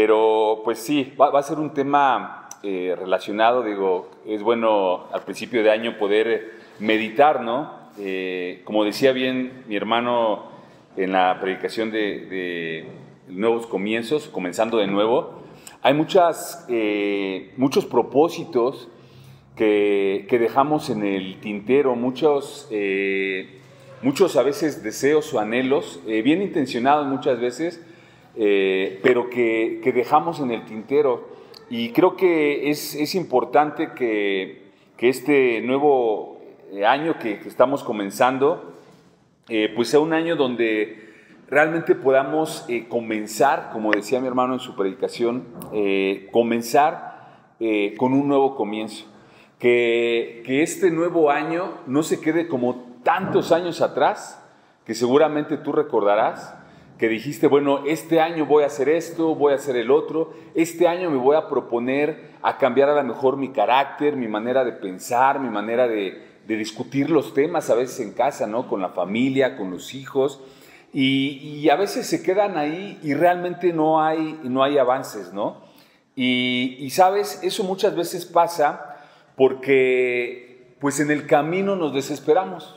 Pero pues sí, va a ser un tema relacionado, digo, es bueno al principio de año poder meditar, ¿no? Como decía bien mi hermano en la predicación de nuevos comienzos, comenzando de nuevo, hay muchos propósitos que dejamos en el tintero, muchos a veces deseos o anhelos, bien intencionados muchas veces, pero que dejamos en el tintero. Y creo que es importante que este nuevo año que estamos comenzando, pues sea un año donde realmente podamos comenzar, como decía mi hermano en su predicación, comenzar con un nuevo comienzo. Que este nuevo año no se quede como tantos años atrás, que seguramente tú recordarás, que dijiste, bueno, este año voy a hacer esto, voy a hacer el otro, este año me voy a proponer a cambiar a lo mejor mi carácter, mi manera de pensar, mi manera de discutir los temas a veces en casa, ¿no? Con la familia, con los hijos, y a veces se quedan ahí y realmente no hay avances, ¿no? Y sabes, eso muchas veces pasa porque pues en el camino nos desesperamos.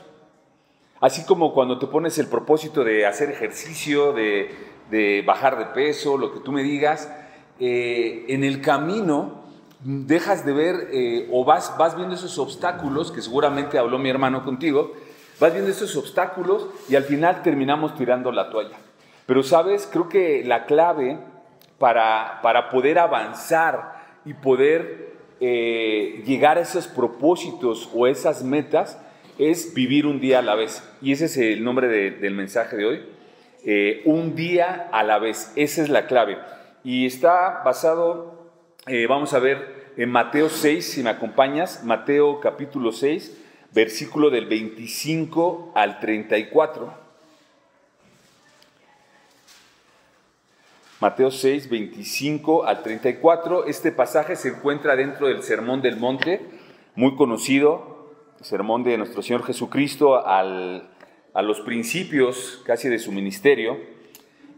Así como cuando te pones el propósito de hacer ejercicio, de bajar de peso, lo que tú me digas, en el camino dejas de ver o vas viendo esos obstáculos, que seguramente habló mi hermano contigo, vas viendo esos obstáculos y al final terminamos tirando la toalla. Pero sabes, creo que la clave para poder avanzar y poder llegar a esos propósitos o esas metas es vivir un día a la vez. Y ese es el nombre del mensaje de hoy. Un día a la vez. Esa es la clave. Y está basado, vamos a ver, en Mateo 6, si me acompañas. Mateo capítulo 6, versículo del 25 al 34. Mateo 6, 25 al 34. Este pasaje se encuentra dentro del Sermón del Monte, muy conocido. Sermón de nuestro Señor Jesucristo a los principios casi de su ministerio,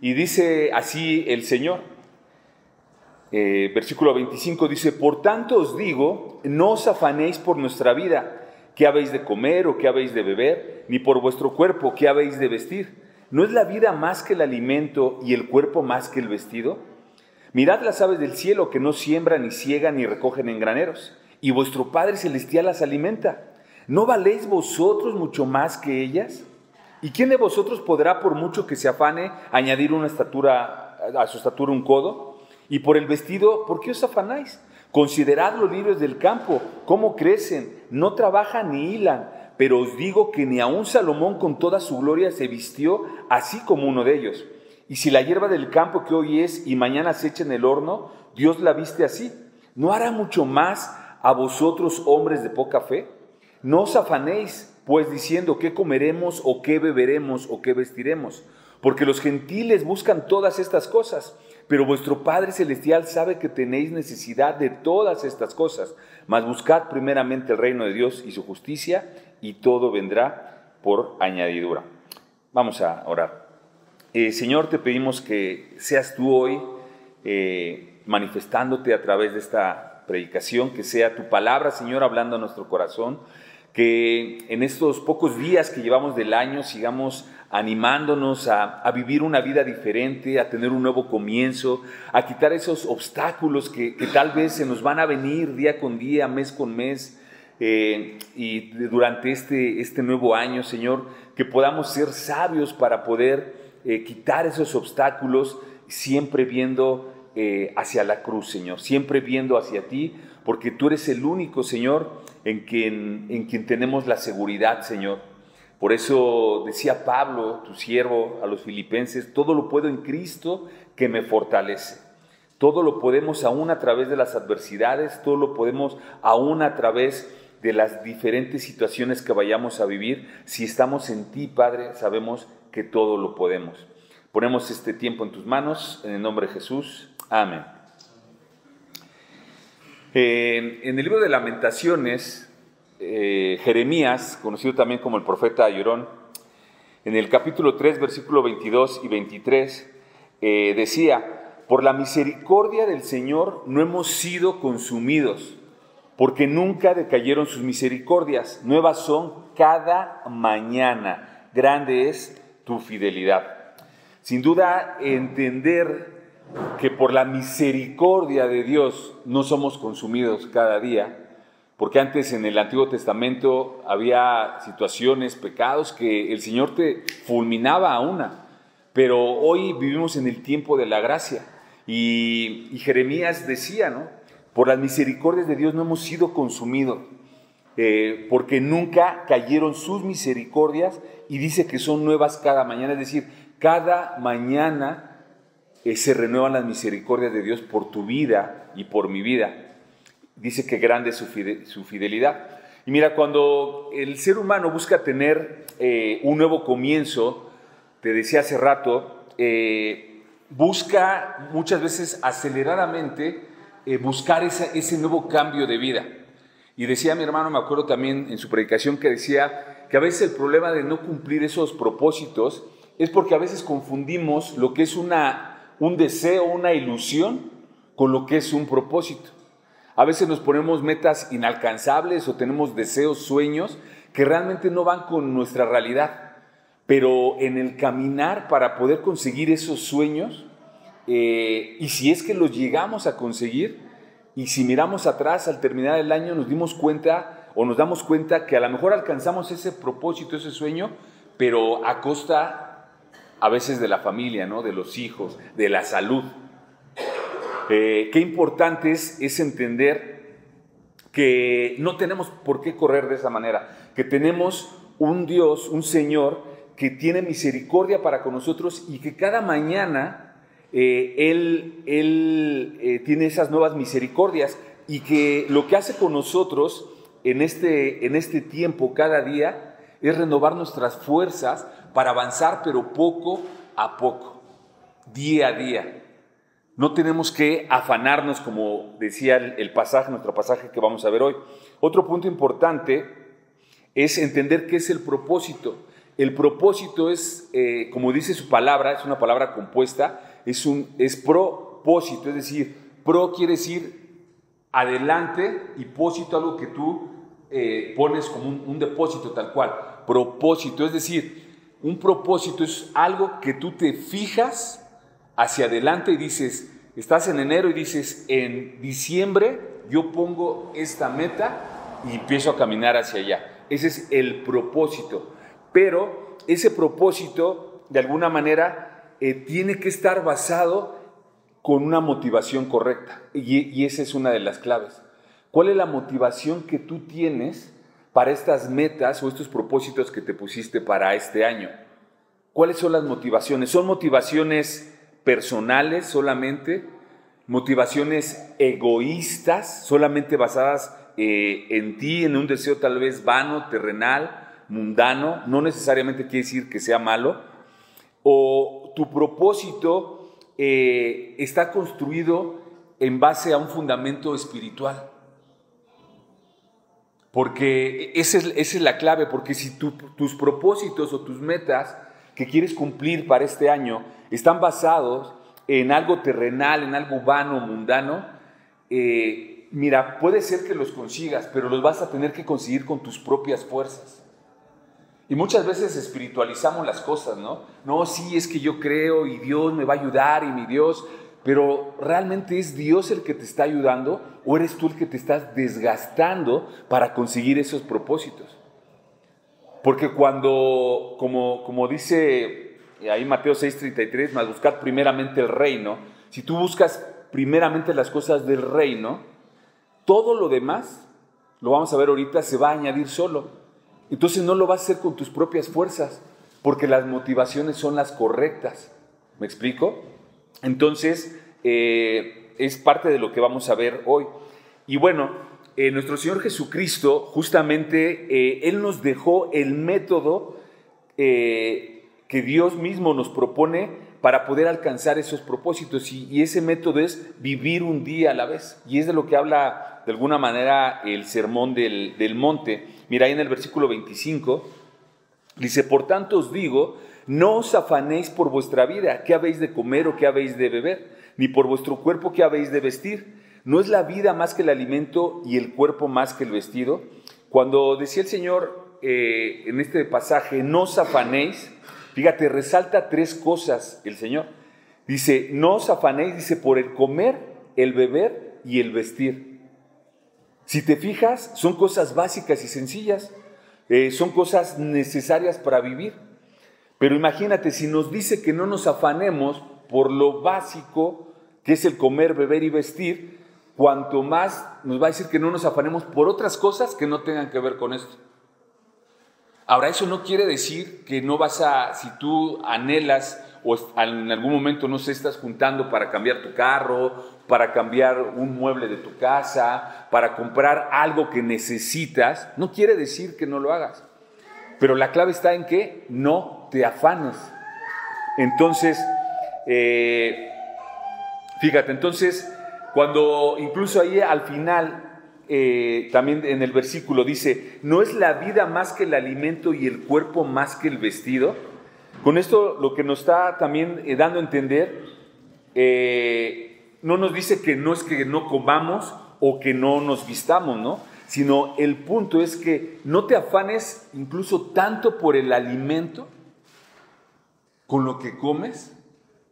y dice así el Señor, versículo 25 dice, por tanto os digo, no os afanéis por nuestra vida, qué habéis de comer o qué habéis de beber, ni por vuestro cuerpo, qué habéis de vestir. ¿No es la vida más que el alimento y el cuerpo más que el vestido? Mirad las aves del cielo que no siembran, ni siegan, ni recogen en graneros, y vuestro Padre Celestial las alimenta. ¿No valéis vosotros mucho más que ellas? ¿Y quién de vosotros podrá, por mucho que se afane, añadir a su estatura un codo? Y por el vestido, ¿por qué os afanáis? Considerad los lirios del campo, cómo crecen, no trabajan ni hilan, pero os digo que ni aun Salomón con toda su gloria se vistió así como uno de ellos. Y si la hierba del campo que hoy es y mañana se echa en el horno, Dios la viste así, ¿no hará mucho más a vosotros, hombres de poca fe? No os afanéis, pues, diciendo qué comeremos o qué beberemos o qué vestiremos, porque los gentiles buscan todas estas cosas, pero vuestro Padre Celestial sabe que tenéis necesidad de todas estas cosas. Mas buscad primeramente el reino de Dios y su justicia, y todo vendrá por añadidura. Vamos a orar. Señor, te pedimos que seas tú hoy manifestándote a través de esta predicación, que sea tu palabra, Señor, hablando a nuestro corazón, que en estos pocos días que llevamos del año sigamos animándonos a vivir una vida diferente, a tener un nuevo comienzo, a quitar esos obstáculos que tal vez se nos van a venir día con día, mes con mes, y durante este nuevo año, Señor, que podamos ser sabios para poder quitar esos obstáculos, siempre viendo hacia la cruz, Señor, siempre viendo hacia ti, porque tú eres el único, Señor, en quien tenemos la seguridad, Señor. Por eso decía Pablo, tu siervo, a los filipenses, todo lo puedo en Cristo que me fortalece. Todo lo podemos aún a través de las adversidades, todo lo podemos aún a través de las diferentes situaciones que vayamos a vivir. Si estamos en ti, Padre, sabemos que todo lo podemos. Ponemos este tiempo en tus manos, en el nombre de Jesús. Amén. En el libro de Lamentaciones, Jeremías, conocido también como el profeta Llorón, en el capítulo 3, versículo 22 y 23, decía, por la misericordia del Señor no hemos sido consumidos, porque nunca decayeron sus misericordias. Nuevas son cada mañana. Grande es tu fidelidad. Sin duda, entender que por la misericordia de Dios no somos consumidos cada día, porque antes en el Antiguo Testamento había situaciones, pecados que el Señor te fulminaba a una, pero hoy vivimos en el tiempo de la gracia. Y Jeremías decía, ¿no? Por las misericordias de Dios no hemos sido consumidos, porque nunca cayeron sus misericordias, y dice que son nuevas cada mañana, es decir, cada mañana se renuevan las misericordias de Dios por tu vida y por mi vida. Dice que grande es su fidelidad. Y mira, cuando el ser humano busca tener un nuevo comienzo, te decía hace rato, busca muchas veces aceleradamente buscar ese nuevo cambio de vida. Y decía mi hermano, me acuerdo también en su predicación, que decía que a veces el problema de no cumplir esos propósitos es porque a veces confundimos lo que es un deseo, una ilusión, con lo que es un propósito. A veces nos ponemos metas inalcanzables o tenemos deseos, sueños que realmente no van con nuestra realidad. Pero en el caminar para poder conseguir esos sueños, y si es que los llegamos a conseguir, y si miramos atrás al terminar el año nos damos cuenta que a lo mejor alcanzamos ese propósito, ese sueño, pero a costa a veces de la familia, ¿no? De los hijos, de la salud. Qué importante es entender que no tenemos por qué correr de esa manera, que tenemos un Dios, un Señor, que tiene misericordia para con nosotros y que cada mañana Él tiene esas nuevas misericordias, y que lo que hace con nosotros en este tiempo cada día es renovar nuestras fuerzas para avanzar, pero poco a poco, día a día. No tenemos que afanarnos, como decía nuestro pasaje que vamos a ver hoy. Otro punto importante es entender qué es el propósito. El propósito es, como dice su palabra, es una palabra compuesta, es propósito, es decir, pro quiere decir adelante y pósito, algo que tú pones como un depósito tal cual. Propósito, es decir, un propósito es algo que tú te fijas hacia adelante y dices, estás en enero y dices, en diciembre yo pongo esta meta y empiezo a caminar hacia allá. Ese es el propósito. Pero ese propósito, de alguna manera, tiene que estar basado con una motivación correcta. Y esa es una de las claves. ¿Cuál es la motivación que tú tienes para estas metas o estos propósitos que te pusiste para este año? ¿Cuáles son las motivaciones? ¿Son motivaciones personales solamente? ¿Motivaciones egoístas, solamente basadas en ti, en un deseo tal vez vano, terrenal, mundano? No necesariamente quiere decir que sea malo. ¿O tu propósito está construido en base a un fundamento espiritual? Porque esa es la clave, porque si tus propósitos o tus metas que quieres cumplir para este año están basados en algo terrenal, en algo vano, mundano, mira, puede ser que los consigas, pero los vas a tener que conseguir con tus propias fuerzas. Y muchas veces espiritualizamos las cosas, ¿no? No, sí, es que yo creo y Dios me va a ayudar y mi Dios, pero ¿realmente es Dios el que te está ayudando o eres tú el que te estás desgastando para conseguir esos propósitos? Porque cuando, como dice ahí Mateo 6:33, más buscar primeramente el reino, si tú buscas primeramente las cosas del reino, todo lo demás, lo vamos a ver ahorita, se va a añadir solo. Entonces no lo vas a hacer con tus propias fuerzas, porque las motivaciones son las correctas. ¿Me explico? Entonces, es parte de lo que vamos a ver hoy. Y bueno, nuestro Señor Jesucristo, justamente, Él nos dejó el método que Dios mismo nos propone para poder alcanzar esos propósitos. Y ese método es vivir un día a la vez. Y es de lo que habla, de alguna manera, el sermón del monte. Mira, ahí en el versículo 25, dice, por tanto os digo, no os afanéis por vuestra vida, qué habéis de comer o qué habéis de beber, ni por vuestro cuerpo que habéis de vestir. ¿No es la vida más que el alimento y el cuerpo más que el vestido? Cuando decía el Señor en este pasaje, no os afanéis, fíjate, resalta 3 cosas el Señor. Dice, no os afanéis, dice, por el comer, el beber y el vestir. Si te fijas, son cosas básicas y sencillas, son cosas necesarias para vivir. Pero imagínate, si nos dice que no nos afanemos por lo básico, que es el comer, beber y vestir, cuanto más nos va a decir que no nos afanemos por otras cosas que no tengan que ver con esto. Ahora, eso no quiere decir que no vas a, si tú anhelas o en algún momento, no sé, estás juntando para cambiar tu carro, para cambiar un mueble de tu casa, para comprar algo que necesitas, no quiere decir que no lo hagas. Pero la clave está en que no te afanes. Entonces, fíjate, entonces, cuando incluso ahí al final, también en el versículo dice, ¿no es la vida más que el alimento y el cuerpo más que el vestido? Con esto lo que nos está también dando a entender, no nos dice que no es que no comamos o que no nos vistamos, ¿no? Sino el punto es que no te afanes incluso tanto por el alimento con lo que comes,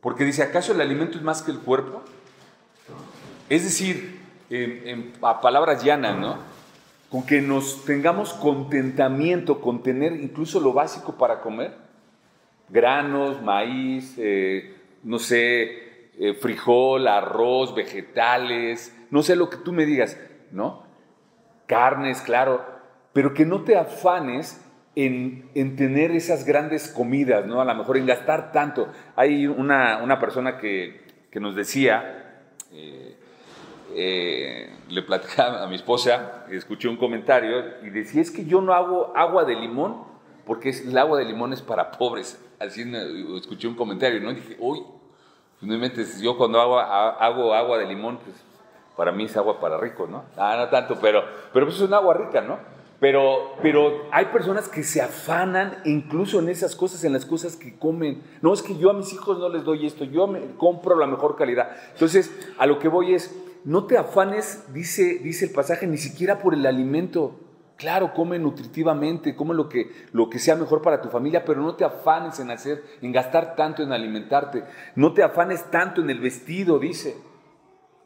porque dice, ¿acaso el alimento es más que el cuerpo? Es decir, a palabras llanas, ¿no? Con que nos tengamos contentamiento con tener incluso lo básico para comer, granos, maíz, no sé, frijol, arroz, vegetales, no sé lo que tú me digas, ¿no? Carnes, claro, pero que no te afanes en tener esas grandes comidas, ¿no? A lo mejor en gastar tanto. Hay una persona que nos decía, le platicaba a mi esposa, escuché un comentario y decía, es que yo no hago agua de limón porque el agua de limón es para pobres. Así escuché un comentario, ¿no? Y dije, uy, finalmente yo cuando hago agua de limón, pues para mí es agua para ricos, ¿no? No tanto, pero pues es un agua rica, ¿no? Pero hay personas que se afanan incluso en esas cosas, en las cosas que comen. No, es que yo a mis hijos no les doy esto, yo me compro la mejor calidad. Entonces, a lo que voy es, no te afanes, dice el pasaje, ni siquiera por el alimento. Claro, come nutritivamente, come lo que sea mejor para tu familia, pero no te afanes en gastar tanto en alimentarte. No te afanes tanto en el vestido, dice.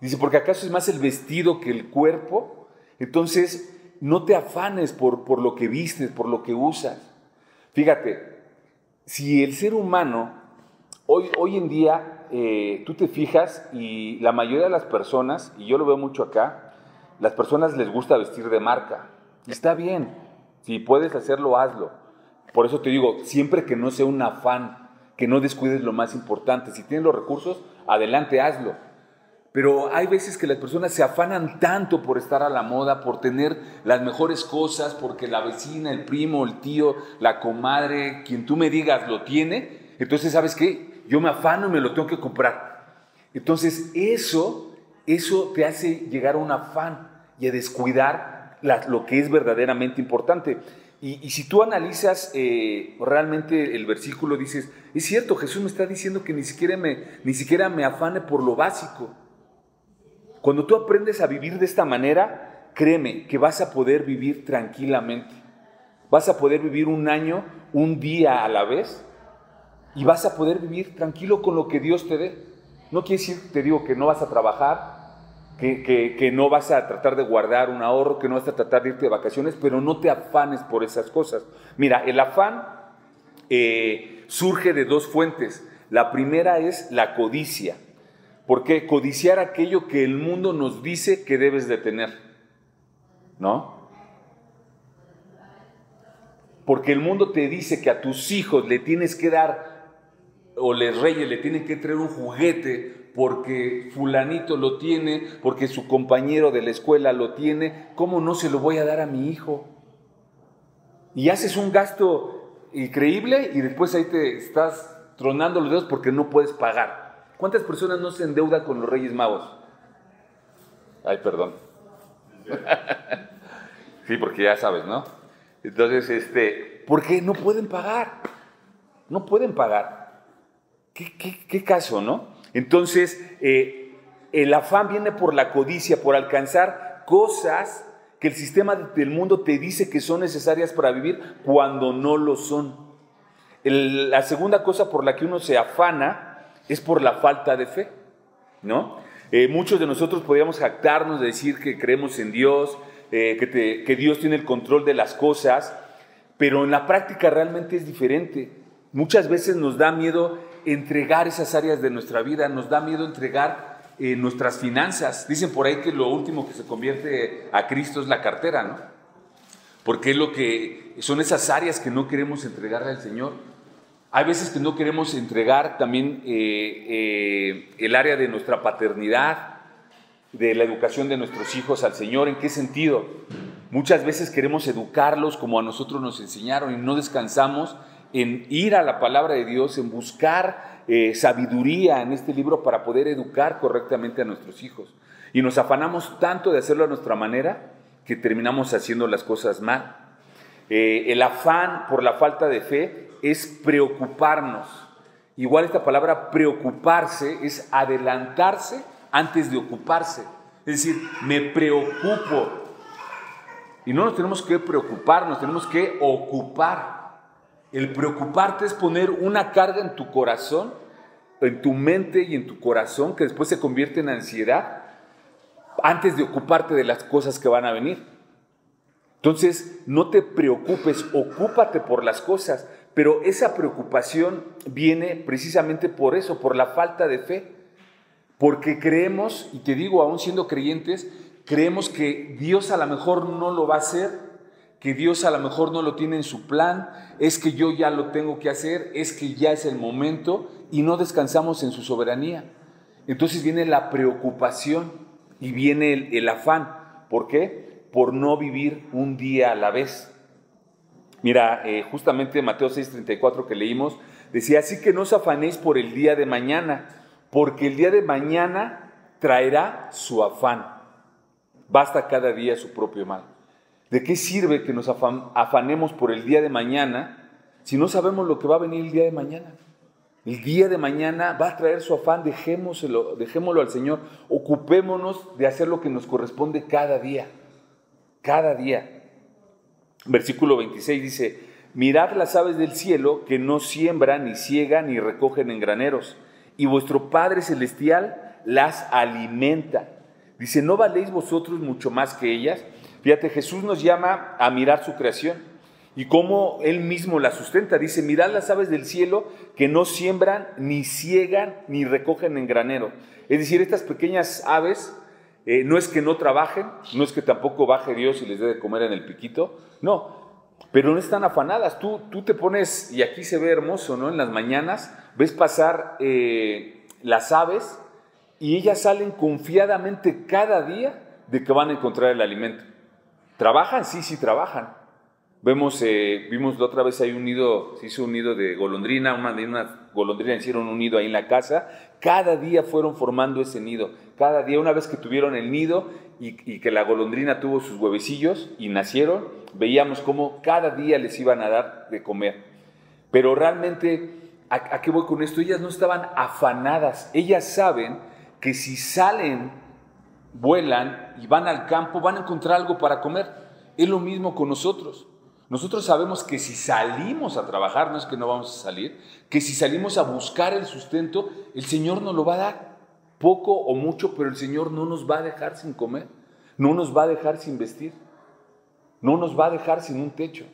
Dice, porque acaso es más el vestido que el cuerpo. Entonces, no te afanes por lo que vistes, por lo que usas. Fíjate, si el ser humano, hoy en día, tú te fijas y la mayoría de las personas, y yo lo veo mucho acá, las personas les gusta vestir de marca. Y está bien, si puedes hacerlo, hazlo. Por eso te digo, siempre que no sea un afán, que no descuides lo más importante. Si tienes los recursos, adelante, hazlo. Pero hay veces que las personas se afanan tanto por estar a la moda, por tener las mejores cosas, porque la vecina, el primo, el tío, la comadre, quien tú me digas lo tiene. Entonces, ¿sabes qué? Yo me afano y me lo tengo que comprar. Entonces, eso te hace llegar a un afán y a descuidar lo que es verdaderamente importante. Y si tú analizas realmente el versículo, dices, es cierto, Jesús me está diciendo que ni siquiera me afane por lo básico. Cuando tú aprendes a vivir de esta manera, créeme que vas a poder vivir tranquilamente. Vas a poder vivir un año, un día a la vez, y vas a poder vivir tranquilo con lo que Dios te dé. No quiere decir, te digo, que no vas a trabajar, que no vas a tratar de guardar un ahorro, que no vas a tratar de irte de vacaciones, pero no te afanes por esas cosas. Mira, el afán surge de 2 fuentes. La primera es la codicia. ¿Por qué? Codiciar aquello que el mundo nos dice que debes de tener, ¿no? Porque el mundo te dice que a tus hijos le tienes que dar, o les reyes le tienen que traer un juguete, porque fulanito lo tiene, porque su compañero de la escuela lo tiene. ¿Cómo no se lo voy a dar a mi hijo? Y haces un gasto increíble y después ahí te estás tronando los dedos porque no puedes pagar. ¿Cuántas personas no se endeudan con los Reyes Magos? Ay, perdón. Sí, porque ya sabes, ¿no? Entonces, ¿por qué no pueden pagar? No pueden pagar. ¿Qué caso, no? Entonces, el afán viene por la codicia, por alcanzar cosas que el sistema del mundo te dice que son necesarias para vivir cuando no lo son. La segunda cosa por la que uno se afana es por la falta de fe, ¿no? Muchos de nosotros podríamos jactarnos de decir que creemos en Dios, que Dios tiene el control de las cosas, pero en la práctica realmente es diferente. Muchas veces nos da miedo entregar esas áreas de nuestra vida, nos da miedo entregar nuestras finanzas. Dicen por ahí que lo último que se convierte a Cristo es la cartera, ¿no? Porque es lo que son esas áreas que no queremos entregarle al Señor. Hay veces que no queremos entregar también el área de nuestra paternidad, de la educación de nuestros hijos al Señor. ¿En qué sentido? Muchas veces queremos educarlos como a nosotros nos enseñaron y no descansamos en ir a la palabra de Dios, en buscar sabiduría en este libro para poder educar correctamente a nuestros hijos. Y nos afanamos tanto de hacerlo a nuestra manera que terminamos haciendo las cosas mal. El afán por la falta de fe es preocuparnos. Igual esta palabra preocuparse es adelantarse antes de ocuparse. Es decir, me preocupo. Y no nos tenemos que preocupar, nos tenemos que ocupar. El preocuparte es poner una carga en tu corazón, en tu mente y en tu corazón, que después se convierte en ansiedad, antes de ocuparte de las cosas que van a venir. Entonces, no te preocupes, ocúpate por las cosas, pero esa preocupación viene precisamente por eso, por la falta de fe. Porque creemos, y te digo, aún siendo creyentes, creemos que Dios a lo mejor no lo va a hacer, que Dios a lo mejor no lo tiene en su plan, es que yo ya lo tengo que hacer, es que ya es el momento, y no descansamos en su soberanía. Entonces viene la preocupación y viene el afán. ¿Por qué? Por no vivir un día a la vez. Mira, justamente Mateo 6:34 que leímos, decía, así que no os afanéis por el día de mañana, porque el día de mañana traerá su afán. Basta cada día su propio mal. ¿De qué sirve que nos afanemos por el día de mañana si no sabemos lo que va a venir el día de mañana? El día de mañana va a traer su afán, dejémoslo al Señor, ocupémonos de hacer lo que nos corresponde cada día. Cada día. Versículo 26 dice, mirad las aves del cielo que no siembran, ni siegan, ni recogen en graneros, y vuestro Padre Celestial las alimenta. Dice, ¿no valéis vosotros mucho más que ellas? Fíjate, Jesús nos llama a mirar su creación y cómo Él mismo la sustenta. Dice, mirad las aves del cielo que no siembran, ni siegan, ni recogen en granero. Es decir, estas pequeñas aves no es que no trabajen, no es que tampoco baje Dios y les dé de comer en el piquito, no, pero no están afanadas. Tú te pones, y aquí se ve hermoso, ¿no? En las mañanas ves pasar las aves y ellas salen confiadamente cada día de que van a encontrar el alimento. ¿Trabajan? Sí trabajan. Vimos la otra vez hay un nido, se hizo un nido de golondrina, una golondrina hicieron un nido ahí en la casa. Cada día fueron formando ese nido. Cada día, una vez que tuvieron el nido y que la golondrina tuvo sus huevecillos y nacieron, veíamos cómo cada día les iban a dar de comer. Pero realmente, ¿a qué voy con esto? Ellas no estaban afanadas. Ellas saben que si salen, vuelan y van al campo, van a encontrar algo para comer. Es lo mismo con nosotros. Nosotros sabemos que si salimos a trabajar, no es que no vamos a salir, que si salimos a buscar el sustento, el Señor nos lo va a dar, poco o mucho, pero el Señor no nos va a dejar sin comer, no nos va a dejar sin vestir, no nos va a dejar sin un techo,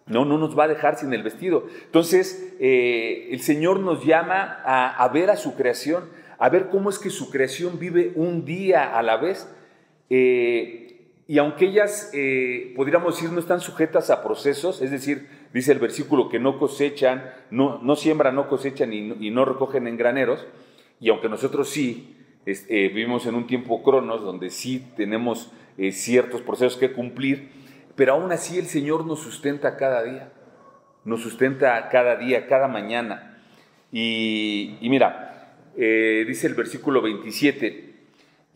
no nos va a dejar sin el vestido. Entonces, el Señor nos llama a ver a su creación, a ver cómo es que su creación vive un día a la vez. Y aunque ellas, podríamos decir, no están sujetas a procesos, es decir, dice el versículo que no cosechan, no siembran, no cosechan y no recogen en graneros, y aunque nosotros sí vivimos en un tiempo cronos donde sí tenemos ciertos procesos que cumplir, pero aún así el Señor nos sustenta cada día, cada mañana. Y mira, dice el versículo 27,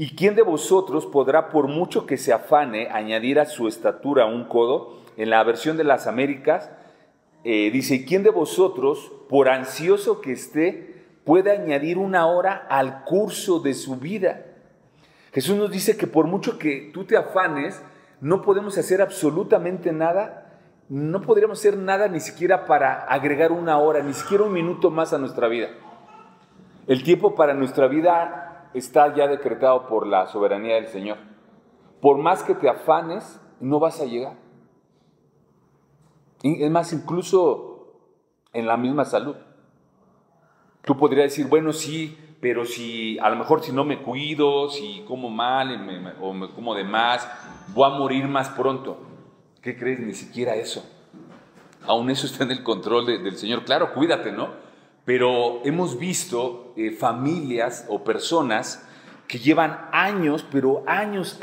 ¿y quién de vosotros podrá, por mucho que se afane, añadir a su estatura un codo? En la versión de las Américas dice, ¿y quién de vosotros, por ansioso que esté, puede añadir una hora al curso de su vida. Jesús nos dice que por mucho que tú te afanes, no podemos hacer absolutamente nada, no podríamos hacer nada ni siquiera para agregar una hora, ni siquiera un minuto más a nuestra vida. El tiempo para nuestra vida está ya decretado por la soberanía del Señor. Por más que te afanes, no vas a llegar. Es más, incluso en la misma salud. Tú podrías decir, bueno, sí, pero si a lo mejor si no me cuido, si como mal o me como de más, voy a morir más pronto. ¿Qué crees? Ni siquiera eso. Aún eso está en el control del Señor. Claro, cuídate, ¿no? Pero hemos visto familias o personas que llevan años, pero años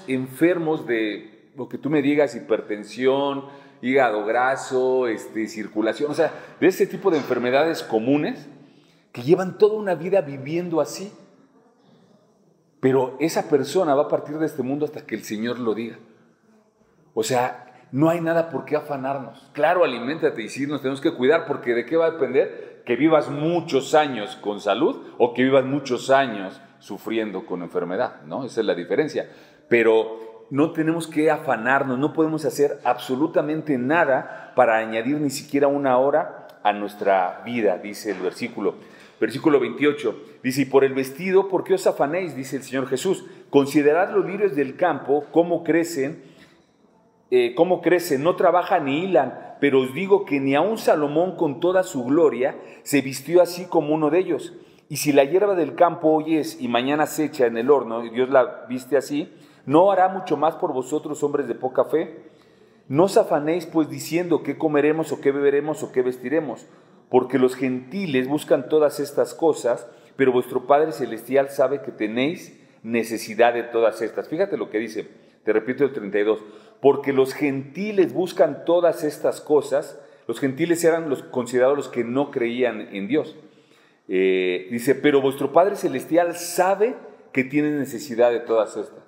enfermos de lo que tú me digas, hipertensión, hígado graso, circulación, o sea, de ese tipo de enfermedades comunes que llevan toda una vida viviendo así. Pero esa persona va a partir de este mundo hasta que el Señor lo diga. O sea, no hay nada por qué afanarnos. Claro, aliméntate y sí nos tenemos que cuidar, porque ¿de qué va a depender? Que vivas muchos años con salud o que vivas muchos años sufriendo con enfermedad, ¿no? Esa es la diferencia. Pero no tenemos que afanarnos, no podemos hacer absolutamente nada para añadir ni siquiera una hora a nuestra vida, dice el versículo. Versículo 28, dice, y por el vestido, ¿por qué os afanéis? Dice el Señor Jesús, considerad los lirios del campo, cómo crecen, no trabajan ni hilan, pero os digo que ni aun Salomón con toda su gloria se vistió así como uno de ellos. Y si la hierba del campo hoy es y mañana se echa en el horno, y Dios la viste así, ¿no hará mucho más por vosotros, hombres de poca fe? No os afanéis pues diciendo qué comeremos o qué beberemos o qué vestiremos, porque los gentiles buscan todas estas cosas, pero vuestro Padre Celestial sabe que tenéis necesidad de todas estas. Fíjate lo que dice, te repito el 32, porque los gentiles buscan todas estas cosas. Los gentiles eran los considerados los que no creían en Dios. Dice, pero vuestro Padre Celestial sabe que tienen necesidad de todas estas.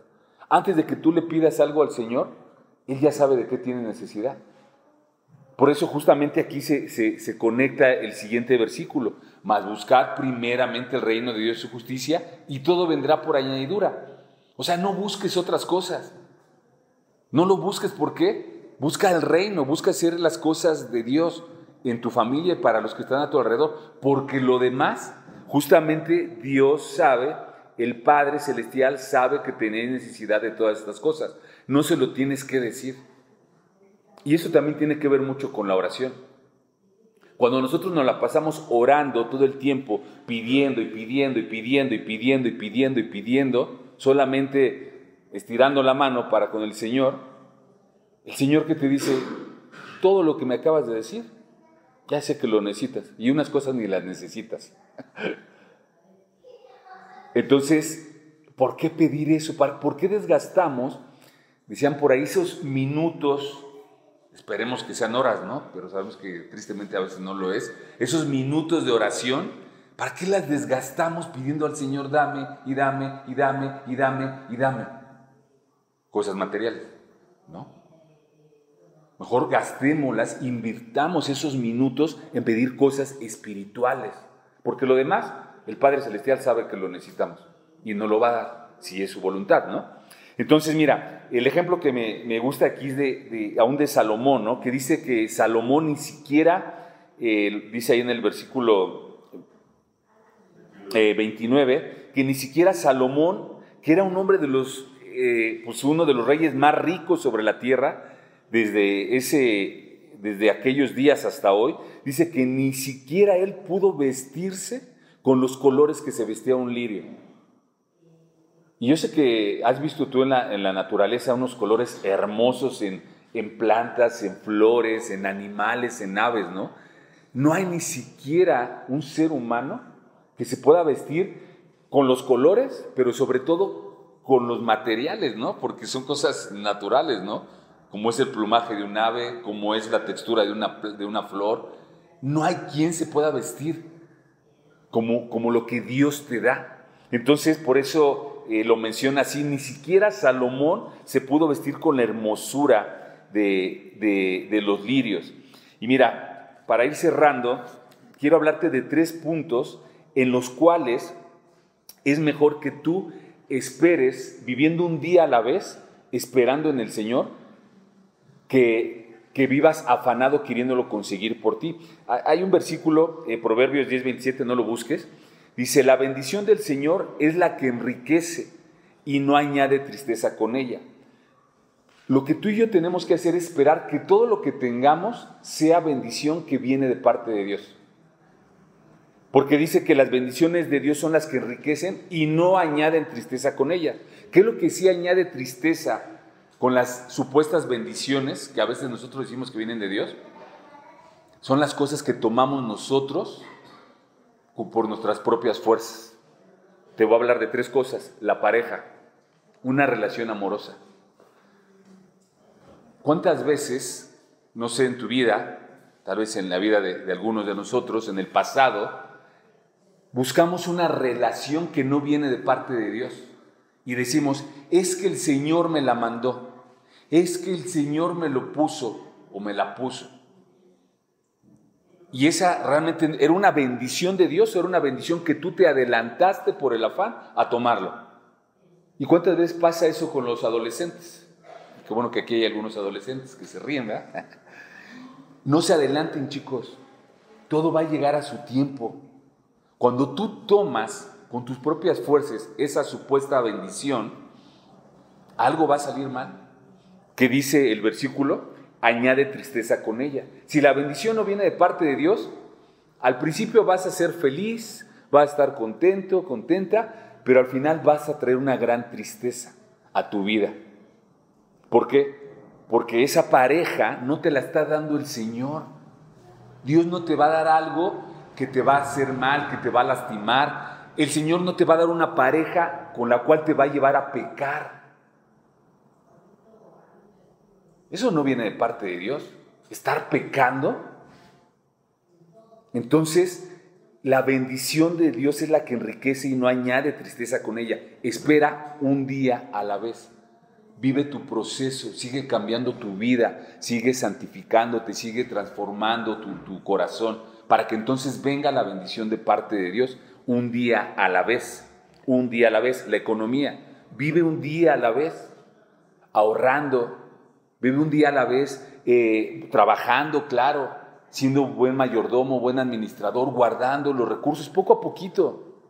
Antes de que tú le pidas algo al Señor, Él ya sabe de qué tiene necesidad. Por eso justamente aquí se conecta el siguiente versículo. Mas buscad primeramente el reino de Dios y su justicia, y todo vendrá por añadidura. O sea, no busques otras cosas. No lo busques, ¿por qué? Busca el reino, busca hacer las cosas de Dios en tu familia y para los que están a tu alrededor, porque lo demás, justamente Dios sabe, el Padre Celestial sabe que tenés necesidad de todas estas cosas. No se lo tienes que decir. Y eso también tiene que ver mucho con la oración. Cuando nosotros nos la pasamos orando todo el tiempo, pidiendo y pidiendo y pidiendo y pidiendo y pidiendo y pidiendo, solamente estirando la mano para con el Señor que te dice, todo lo que me acabas de decir, ya sé que lo necesitas, y unas cosas ni las necesitas. Entonces, ¿por qué pedir eso? ¿Por qué desgastamos, decían por ahí, esos minutos? Esperemos que sean horas, ¿no? Pero sabemos que tristemente a veces no lo es. Esos minutos de oración, ¿para qué las desgastamos pidiendo al Señor, dame, y dame, y dame, y dame, y dame? Cosas materiales, ¿no? Mejor gastémoslas, invirtamos esos minutos en pedir cosas espirituales. Porque lo demás, el Padre Celestial sabe que lo necesitamos y nos lo va a dar, si es su voluntad, ¿no? Entonces, mira, el ejemplo que me gusta aquí es aún de Salomón, ¿no? Que dice que Salomón ni siquiera, dice ahí en el versículo 29, que ni siquiera Salomón, que era un hombre de los, pues uno de los reyes más ricos sobre la tierra, desde aquellos días hasta hoy, dice que ni siquiera él pudo vestirse con los colores que se vestía un lirio. Y yo sé que has visto tú en la naturaleza unos colores hermosos en plantas, en flores, en animales, en aves, ¿no? No hay ni siquiera un ser humano que se pueda vestir con los colores, pero sobre todo con los materiales, ¿no? Porque son cosas naturales, ¿no? Como es el plumaje de un ave, como es la textura de una flor. No hay quien se pueda vestir como lo que Dios te da. Entonces, por eso lo menciona así, ni siquiera Salomón se pudo vestir con la hermosura de los lirios. Y mira, para ir cerrando, quiero hablarte de 3 puntos en los cuales es mejor que tú esperes, viviendo un día a la vez, esperando en el Señor, que vivas afanado queriéndolo conseguir por ti. Hay un versículo, Proverbios 10:27, no lo busques, dice: la bendición del Señor es la que enriquece y no añade tristeza con ella. Lo que tú y yo tenemos que hacer es esperar que todo lo que tengamos sea bendición que viene de parte de Dios. Porque dice que las bendiciones de Dios son las que enriquecen y no añaden tristeza con ella. ¿Qué es lo que sí añade tristeza con las supuestas bendiciones que a veces nosotros decimos que vienen de Dios? Son las cosas que tomamos nosotros por nuestras propias fuerzas. Te voy a hablar de 3 cosas. La pareja, una relación amorosa. ¿Cuántas veces, no sé, en tu vida, tal vez en la vida de algunos de nosotros, en el pasado, buscamos una relación que no viene de parte de Dios? Y decimos: es que el Señor me la mandó, es que el Señor me lo puso o me la puso. Y esa realmente era una bendición de Dios, era una bendición que tú te adelantaste por el afán a tomarlo. ¿Y cuántas veces pasa eso con los adolescentes? Qué bueno que aquí hay algunos adolescentes que se ríen, ¿verdad? No se adelanten, chicos. Todo va a llegar a su tiempo. Cuando tú tomas con tus propias fuerzas esa supuesta bendición, algo va a salir mal. ¿Qué dice el versículo? Añade tristeza con ella. Si la bendición no viene de parte de Dios, al principio vas a ser feliz, vas a estar contento, contenta, pero al final vas a traer una gran tristeza a tu vida. ¿Por qué? Porque esa pareja no te la está dando el Señor. Dios no te va a dar algo que te va a hacer mal, que te va a lastimar. El Señor no te va a dar una pareja con la cual te va a llevar a pecar. Eso no viene de parte de Dios. Estar pecando. Entonces, la bendición de Dios es la que enriquece y no añade tristeza con ella. Espera un día a la vez. Vive tu proceso, sigue cambiando tu vida, sigue santificándote, sigue transformando tu corazón, para que entonces venga la bendición de parte de Dios un día a la vez. Un día a la vez. La economía, vive un día a la vez, ahorrando, vive un día a la vez, trabajando, claro, siendo buen mayordomo, buen administrador, guardando los recursos poco a poquito.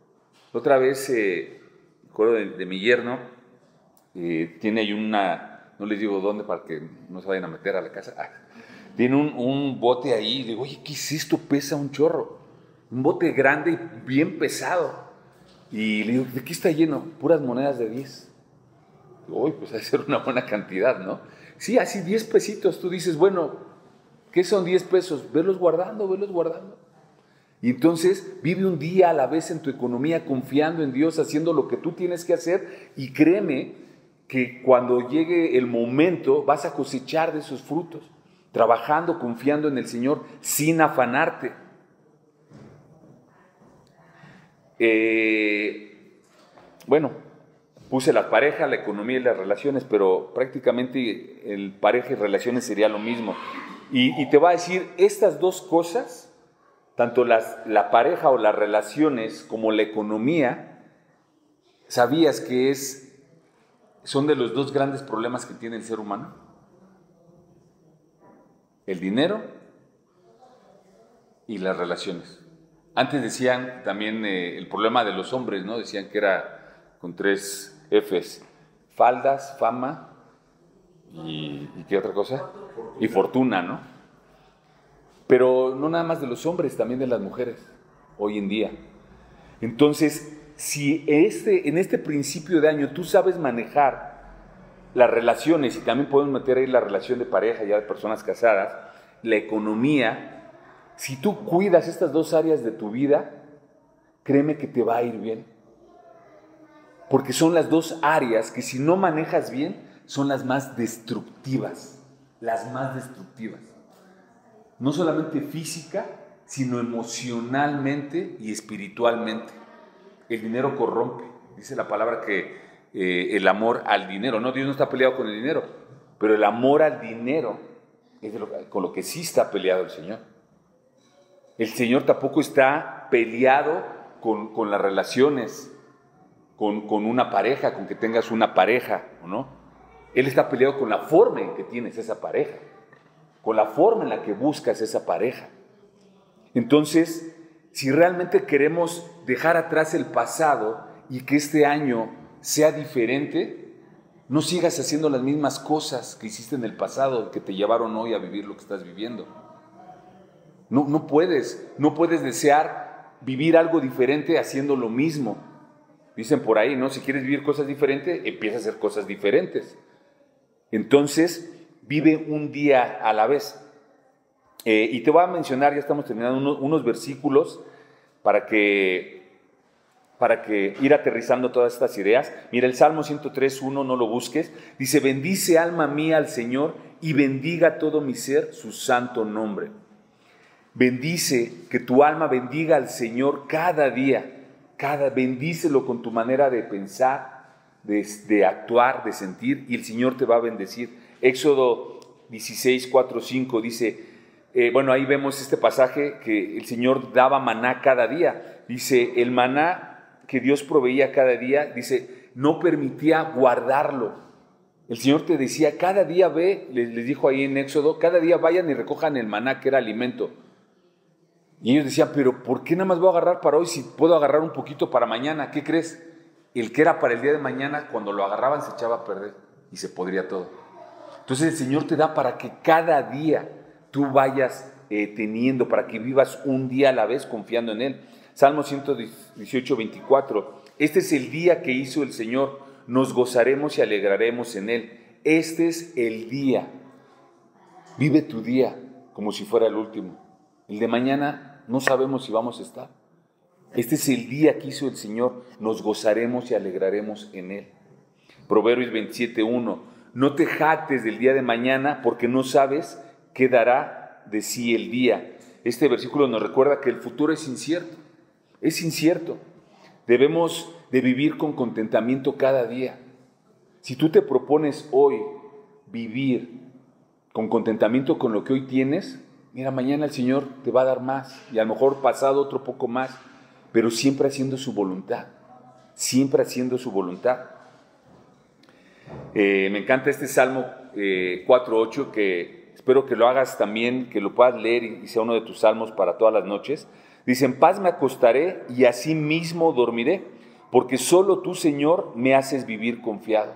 Otra vez, me acuerdo de mi yerno. Tiene ahí no les digo dónde para que no se vayan a meter a la casa. Tiene un bote ahí. Le digo: oye, ¿qué es esto? Pesa un chorro. Un bote grande y bien pesado. Y le digo: ¿de qué está lleno? Puras monedas de 10. Digo: uy, pues ha de ser una buena cantidad, ¿no? Sí, así 10 pesitos. Tú dices: bueno, ¿qué son 10 pesos? Velos guardando, velos guardando. Y entonces vive un día a la vez en tu economía, confiando en Dios, haciendo lo que tú tienes que hacer, y créeme que cuando llegue el momento vas a cosechar de esos frutos, trabajando, confiando en el Señor, sin afanarte. Bueno, puse la pareja, la economía y las relaciones, pero prácticamente el pareja y relaciones sería lo mismo. Y te voy a decir, estas 2 cosas, tanto la pareja o las relaciones como la economía, ¿sabías que son de los 2 grandes problemas que tiene el ser humano? El dinero y las relaciones. Antes decían también el problema de los hombres, ¿no? Decían que era con 3 Fs: faldas, fama y ¿qué otra cosa? Y fortuna, ¿no? Pero no nada más de los hombres, también de las mujeres, hoy en día. Entonces, si en este principio de año tú sabes manejar las relaciones, y también podemos meter ahí la relación de pareja, ya de personas casadas, la economía, si tú cuidas estas 2 áreas de tu vida, créeme que te va a ir bien. Porque son las 2 áreas que, si no manejas bien, son las más destructivas. Las más destructivas. No solamente física, sino emocionalmente y espiritualmente. El dinero corrompe. Dice la palabra que el amor al dinero, no, Dios no está peleado con el dinero, pero el amor al dinero es con lo que sí está peleado el Señor. El Señor tampoco está peleado con las relaciones, con una pareja, con que tengas una pareja, ¿o no? Él está peleado con la forma en que tienes esa pareja, con la forma en la que buscas esa pareja. Entonces, si realmente queremos dejar atrás el pasado y que este año sea diferente, no sigas haciendo las mismas cosas que hiciste en el pasado, que te llevaron hoy a vivir lo que estás viviendo. No puedes desear vivir algo diferente haciendo lo mismo. Dicen por ahí, ¿no? Si quieres vivir cosas diferentes, empieza a hacer cosas diferentes. Entonces, vive un día a la vez. Y te voy a mencionar, ya estamos terminando, unos versículos para que ir aterrizando todas estas ideas. Mira, el Salmo 103:1, no lo busques, dice: bendice alma mía al Señor y bendiga todo mi ser su santo nombre. Bendice, que tu alma bendiga al Señor cada día, bendícelo con tu manera de pensar, de actuar, de sentir, y el Señor te va a bendecir. Éxodo 16:4-5 dice, ahí vemos este pasaje que el Señor daba maná cada día. Dice, el maná que Dios proveía cada día, dice, no permitía guardarlo. El Señor te decía, cada día ve, les dijo ahí en Éxodo, cada día vayan y recojan el maná, que era alimento. Y ellos decían, pero ¿por qué nada más voy a agarrar para hoy si puedo agarrar un poquito para mañana? ¿Qué crees? El que era para el día de mañana, cuando lo agarraban se echaba a perder y se podría todo. Entonces el Señor te da para que cada día tú vayas teniendo, para que vivas un día a la vez confiando en Él. Salmo 118:24, este es el día que hizo el Señor, nos gozaremos y alegraremos en Él. Este es el día. Vive tu día como si fuera el último. El de mañana no sabemos si vamos a estar. Este es el día que hizo el Señor, nos gozaremos y alegraremos en Él. Proverbios 27:1, no te jactes del día de mañana porque no sabes qué dará de sí el día. Este versículo nos recuerda que el futuro es incierto. Es incierto. Debemos de vivir con contentamiento cada día. Si tú te propones hoy vivir con contentamiento con lo que hoy tienes, mira, mañana el Señor te va a dar más y a lo mejor pasado otro poco más, pero siempre haciendo su voluntad. Siempre haciendo su voluntad. Me encanta este Salmo 4:8, que espero que lo hagas también, que lo puedas leer y sea uno de tus salmos para todas las noches. Dice, en paz me acostaré y así mismo dormiré, porque solo tú, Señor, me haces vivir confiado.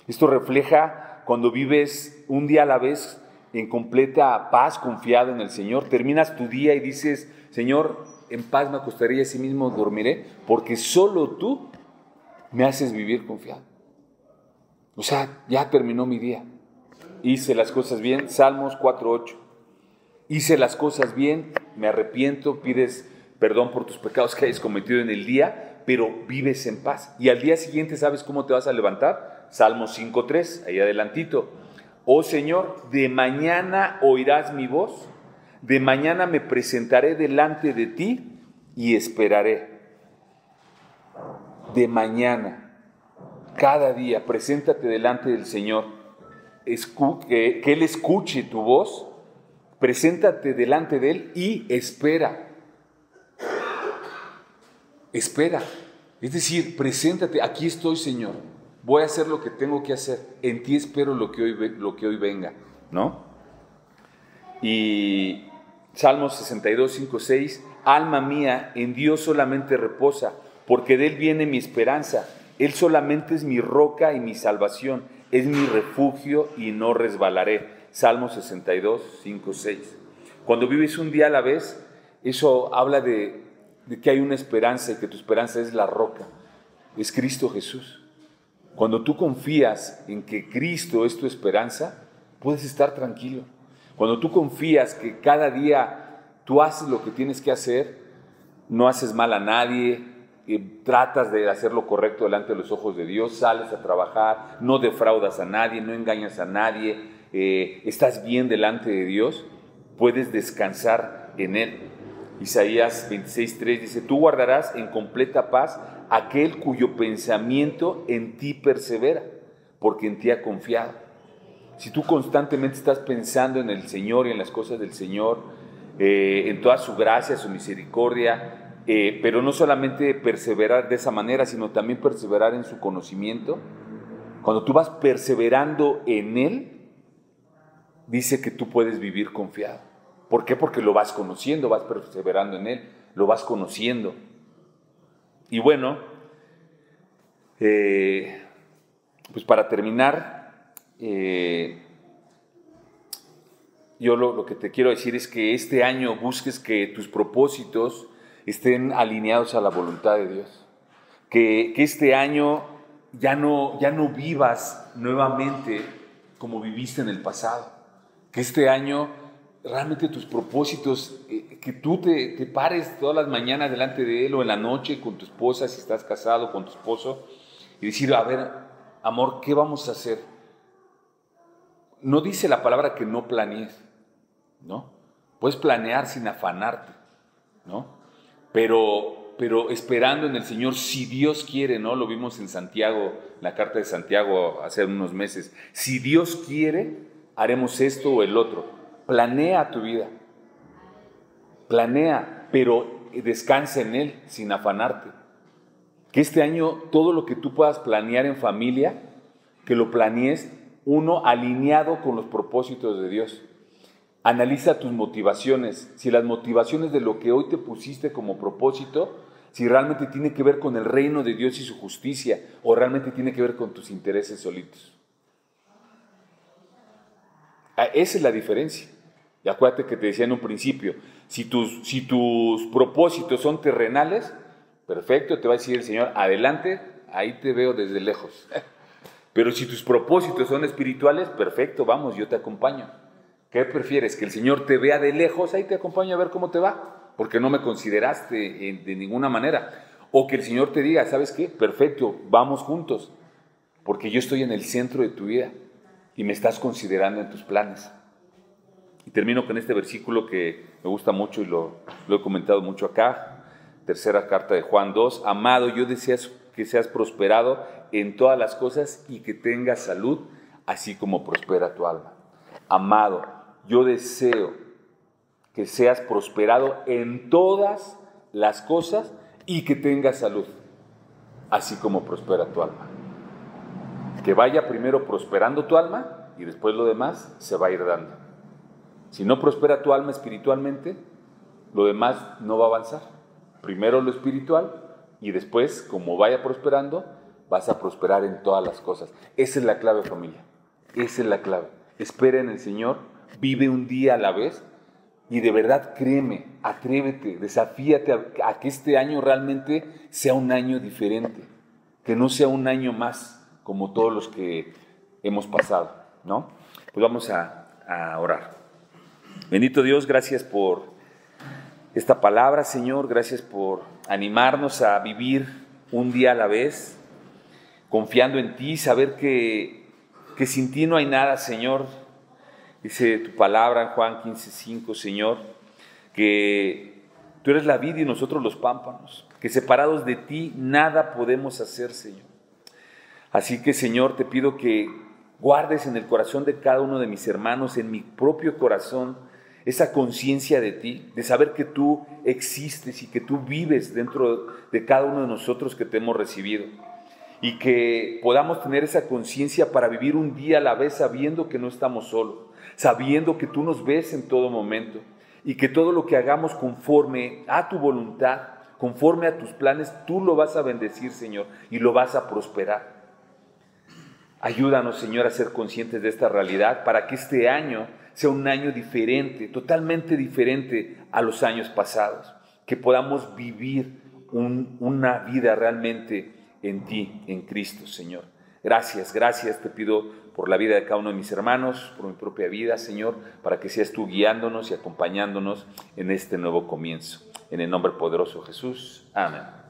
Esto refleja cuando vives un día a la vez en completa paz, confiado en el Señor. Terminas tu día y dices, Señor, en paz me acostaré y así mismo dormiré, porque solo tú me haces vivir confiado. O sea, ya terminó mi día. Hice las cosas bien, Salmos 4:8. Hice las cosas bien, me arrepiento, pides perdón por tus pecados que hayas cometido en el día, pero vives en paz. Y al día siguiente, ¿sabes cómo te vas a levantar? Salmos 5:3, ahí adelantito. Oh Señor, de mañana oirás mi voz, de mañana me presentaré delante de ti y esperaré. De mañana, cada día, preséntate delante del Señor, que Él escuche tu voz, preséntate delante de Él y espera. Espera. Es decir, preséntate, aquí estoy, Señor. Voy a hacer lo que tengo que hacer. En ti espero lo que hoy venga, ¿no? Y Salmos 62:5-6, alma mía, en Dios solamente reposa, porque de Él viene mi esperanza. Él solamente es mi roca y mi salvación, es mi refugio y no resbalaré. Salmos 62:5-6. Cuando vives un día a la vez, eso habla de que hay una esperanza y que tu esperanza es la roca, es Cristo Jesús. Cuando tú confías en que Cristo es tu esperanza, puedes estar tranquilo. Cuando tú confías que cada día tú haces lo que tienes que hacer, no haces mal a nadie, tratas de hacer lo correcto delante de los ojos de Dios, sales a trabajar, no defraudas a nadie, no engañas a nadie, estás bien delante de Dios, puedes descansar en Él. Isaías 26:3 dice, tú guardarás en completa paz aquel cuyo pensamiento en ti persevera, porque en ti ha confiado. Si tú constantemente estás pensando en el Señor y en las cosas del Señor, en toda su gracia, su misericordia, pero no solamente perseverar de esa manera, sino también perseverar en su conocimiento. Cuando tú vas perseverando en Él, dice que tú puedes vivir confiado. ¿Por qué? Porque lo vas conociendo, vas perseverando en Él, lo vas conociendo. Y bueno, pues para terminar, yo lo que te quiero decir es que este año busques que tus propósitos estén alineados a la voluntad de Dios. Que este año ya no vivas nuevamente como viviste en el pasado. Que este año realmente tus propósitos, que tú te pares todas las mañanas delante de Él o en la noche con tu esposa, si estás casado con tu esposo, y decir, a ver, amor, ¿qué vamos a hacer? No dice la palabra que no planees, ¿no? Puedes planear sin afanarte, ¿no? Pero esperando en el Señor, si Dios quiere, ¿no? Lo vimos en Santiago, en la carta de Santiago hace unos meses. Si Dios quiere, haremos esto o el otro. Planea tu vida. Planea, pero descansa en Él sin afanarte. Que este año todo lo que tú puedas planear en familia, que lo planees, uno, alineado con los propósitos de Dios. Analiza tus motivaciones, si las motivaciones de lo que hoy te pusiste como propósito, si realmente tiene que ver con el reino de Dios y su justicia, o realmente tiene que ver con tus intereses solitos. Esa es la diferencia. Y acuérdate que te decía en un principio, si tus propósitos son terrenales, perfecto, te va a decir el Señor, adelante, ahí te veo desde lejos. Pero si tus propósitos son espirituales, perfecto, vamos, yo te acompaño. ¿Qué prefieres? ¿Que el Señor te vea de lejos? Ahí te acompaño a ver cómo te va, porque no me consideraste de ninguna manera. O que el Señor te diga, ¿sabes qué? Perfecto, vamos juntos, porque yo estoy en el centro de tu vida y me estás considerando en tus planes. Y termino con este versículo que me gusta mucho y lo he comentado mucho acá, tercera carta de Juan 2. Amado, yo deseo que seas prosperado en todas las cosas y que tengas salud, así como prospera tu alma. Amado, yo deseo que seas prosperado en todas las cosas y que tengas salud, así como prospera tu alma. Que vaya primero prosperando tu alma y después lo demás se va a ir dando. Si no prospera tu alma espiritualmente, lo demás no va a avanzar. Primero lo espiritual y después, como vaya prosperando, vas a prosperar en todas las cosas. Esa es la clave, familia. Esa es la clave. Espera en el Señor, vive un día a la vez y de verdad créeme, atrévete, desafíate a que este año realmente sea un año diferente, que no sea un año más como todos los que hemos pasado, ¿no? Pues vamos a orar. Bendito Dios, gracias por esta palabra, Señor, gracias por animarnos a vivir un día a la vez, confiando en ti, saber que sin ti no hay nada, Señor. Dice tu palabra en Juan 15:5, Señor, que tú eres la vid y nosotros los pámpanos, que separados de ti nada podemos hacer, Señor. Así que, Señor, te pido que guardes en el corazón de cada uno de mis hermanos, en mi propio corazón, esa conciencia de ti, de saber que tú existes y que tú vives dentro de cada uno de nosotros que te hemos recibido. Y que podamos tener esa conciencia para vivir un día a la vez sabiendo que no estamos solos, sabiendo que tú nos ves en todo momento y que todo lo que hagamos conforme a tu voluntad, conforme a tus planes, tú lo vas a bendecir, Señor, y lo vas a prosperar. Ayúdanos, Señor, a ser conscientes de esta realidad para que este año sea un año diferente, totalmente diferente a los años pasados, que podamos vivir una vida realmente en ti, en Cristo, Señor. Gracias te pido por la vida de cada uno de mis hermanos, por mi propia vida, Señor, para que seas tú guiándonos y acompañándonos en este nuevo comienzo. En el nombre poderoso de Jesús. Amén.